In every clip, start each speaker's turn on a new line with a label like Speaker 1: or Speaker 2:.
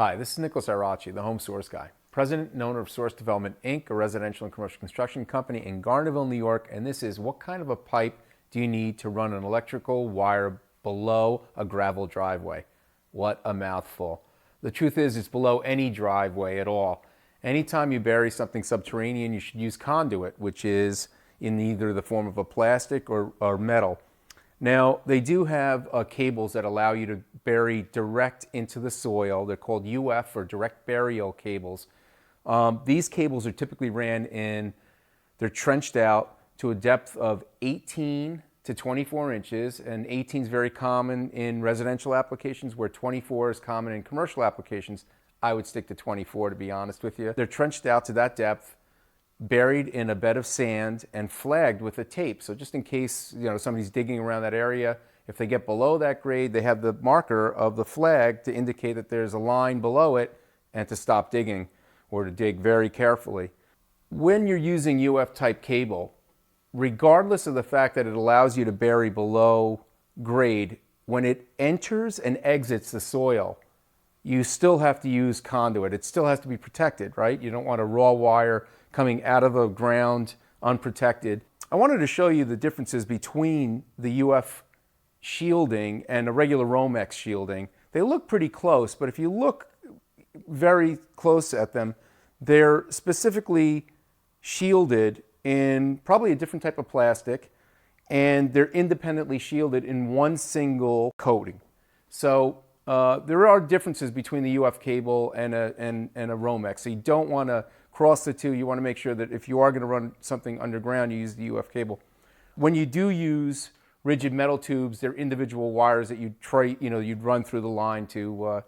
Speaker 1: Hi, this is Nicholas Arachi, the Home Source Guy, president and owner of Source Development, Inc., a residential and commercial construction company in Garnerville, New York, and this is what kind of a pipe do you need to run an electrical wire below a gravel driveway? What a mouthful. The truth is, it's below any driveway at all. Anytime you bury something subterranean, you should use conduit, which is in either the form of a plastic or metal. Now, they do have cables that allow you to bury direct into the soil. They're called UF, or direct burial cables. These cables are typically they're trenched out to a depth of 18 to 24 inches, and 18 is very common in residential applications, where 24 is common in commercial applications. I would stick to 24, to be honest with you. They're trenched out to that depth, buried in a bed of sand, and flagged with a tape. So just in case somebody's digging around that area, if they get below that grade, they have the marker of the flag to indicate that there's a line below it and to stop digging, or to dig very carefully. When you're using UF type cable, regardless of the fact that it allows you to bury below grade, when it enters and exits the soil, you still have to use conduit. It still has to be protected, right? You don't want a raw wire coming out of the ground unprotected. I wanted to show you the differences between the UF shielding and a regular Romex shielding. They look pretty close, but if you look very close at them, they're specifically shielded in probably a different type of plastic, and they're independently shielded in one single coating. So there are differences between the UF cable and a Romex. So you don't want to cross the two. You want to make sure that if you are going to run something underground, you use the UF cable. When you do use rigid metal tubes, they're individual wires that you'd run through the line to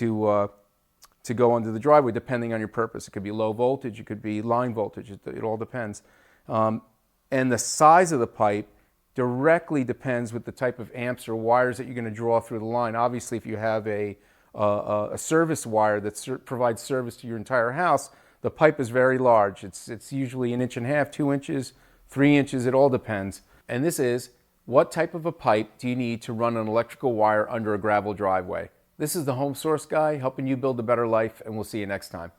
Speaker 1: go under the driveway, depending on your purpose. It could be low voltage, it could be line voltage. It all depends. And the size of the pipe directly depends with the type of amps or wires that you're going to draw through the line. Obviously, if you have a service wire that provides service to your entire house, the pipe is very large. It's usually 1.5 inches, 2 inches, 3 inches. It all depends. And this is, what type of a pipe do you need to run an electrical wire under a gravel driveway? This is the Home Source Guy, helping you build a better life, and we'll see you next time.